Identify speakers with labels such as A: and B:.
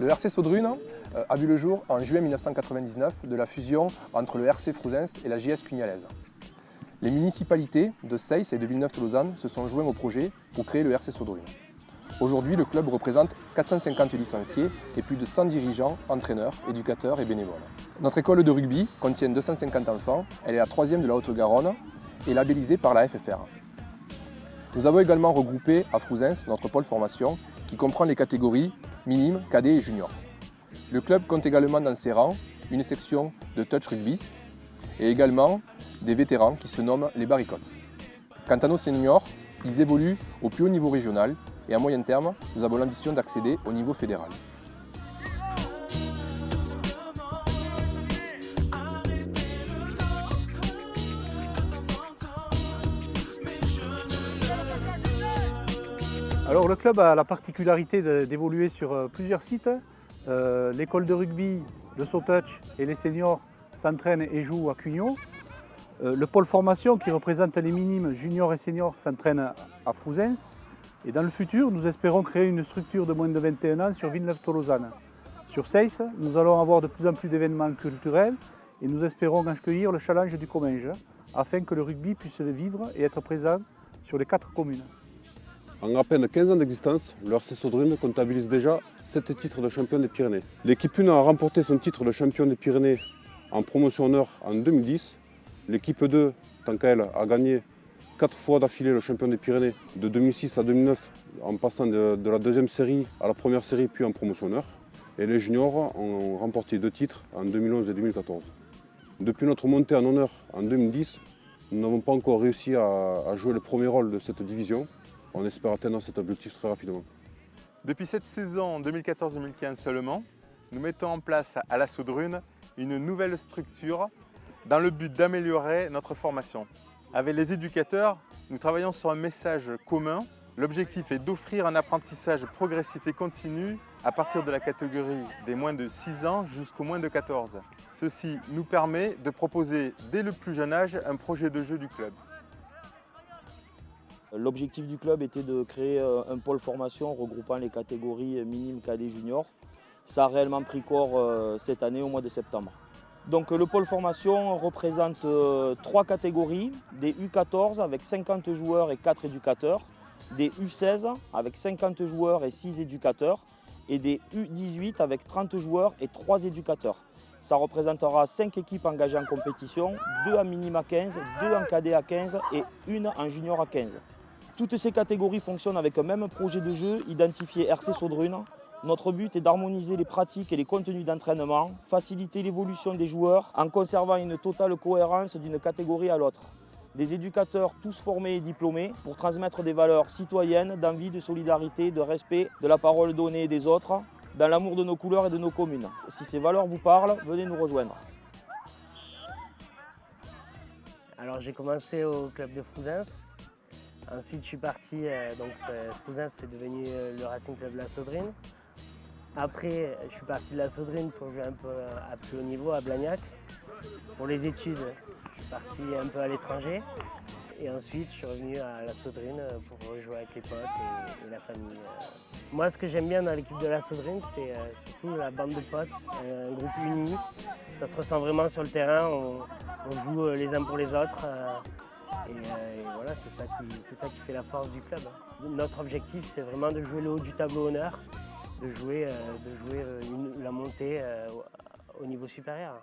A: Le RC Saudrune a vu le jour en juin 1999 de la fusion entre le RC Frouzens et la JS Cugnalaise. Les municipalités de Seyss et de Villeneuve-Tolosane se sont joints au projet pour créer le RC Saudrune. Aujourd'hui, le club représente 450 licenciés et plus de 100 dirigeants, entraîneurs, éducateurs et bénévoles. Notre école de rugby contient 250 enfants, elle est la troisième de la Haute-Garonne et labellisée par la FFR. Nous avons également regroupé à Frouzens notre pôle formation qui comprend les catégories minimes, cadets et juniors. Le club compte également dans ses rangs une section de touch rugby et également des vétérans qui se nomment les Barricottes. Quant à nos seniors, ils évoluent au plus haut niveau régional et à moyen terme, nous avons l'ambition d'accéder au niveau fédéral.
B: Alors le club a la particularité d'évoluer sur plusieurs sites. L'école de rugby, le SoTouch et les seniors s'entraînent et jouent à Cugnaux. Le pôle formation qui représente les minimes juniors et seniors s'entraîne à Frouzens. Et dans le futur, nous espérons créer une structure de moins de 21 ans sur Villeneuve-Tolosane. Sur Seyss, nous allons avoir de plus en plus d'événements culturels et nous espérons accueillir le challenge du Comminges afin que le rugby puisse vivre et être présent sur les 4 communes.
C: En à peine 15 ans d'existence, le RC Saudrune comptabilise déjà 7 titres de champion des Pyrénées. L'équipe 1 a remporté son titre de champion des Pyrénées en promotion honneur en 2010. L'équipe 2, tant qu'elle, a gagné 4 fois d'affilée le champion des Pyrénées, de 2006 à 2009, en passant de la deuxième série à la première série, puis en promotion honneur. Et les juniors ont remporté 2 titres en 2011 et 2014. Depuis notre montée en honneur en 2010, nous n'avons pas encore réussi à jouer le premier rôle de cette division. On espère atteindre cet objectif très rapidement.
D: Depuis cette saison 2014-2015 seulement, nous mettons en place à la Saudrune une nouvelle structure dans le but d'améliorer notre formation. Avec les éducateurs, nous travaillons sur un message commun. L'objectif est d'offrir un apprentissage progressif et continu à partir de la catégorie des moins de 6 ans jusqu'aux moins de 14. Ceci nous permet de proposer dès le plus jeune âge un projet de jeu du club.
E: L'objectif du club était de créer un pôle formation regroupant les catégories minimes, cadets, juniors. Ça a réellement pris corps cette année au mois de septembre. Donc le pôle formation représente 3 catégories, des U14 avec 50 joueurs et 4 éducateurs, des U16 avec 50 joueurs et 6 éducateurs et des U18 avec 30 joueurs et 3 éducateurs. Ça représentera 5 équipes engagées en compétition, 2 en minime à 15, 2 en cadet à 15 et 1 en junior à 15. Toutes ces catégories fonctionnent avec un même projet de jeu identifié RC Saudrune. Notre but est d'harmoniser les pratiques et les contenus d'entraînement, faciliter l'évolution des joueurs en conservant une totale cohérence d'une catégorie à l'autre. Des éducateurs tous formés et diplômés pour transmettre des valeurs citoyennes, d'envie, de solidarité, de respect, de la parole donnée des autres, dans l'amour de nos couleurs et de nos communes. Si ces valeurs vous parlent, venez nous rejoindre.
F: Alors j'ai commencé au club de Frouzens. Ensuite, je suis parti, Frouzens, c'est devenu le Racing Club de la Saudrine. Après, je suis parti de la Saudrine pour jouer un peu à plus haut niveau, à Blagnac. Pour les études, je suis parti un peu à l'étranger. Et ensuite, je suis revenu à la Saudrine pour jouer avec les potes et la famille. Moi, ce que j'aime bien dans l'équipe de la Saudrine, c'est surtout la bande de potes, un groupe uni. Ça se ressent vraiment sur le terrain, on joue les uns pour les autres. Et voilà, c'est ça qui fait la force du club. Notre objectif, c'est vraiment de jouer le haut du tableau honneur, de jouer la montée au niveau supérieur.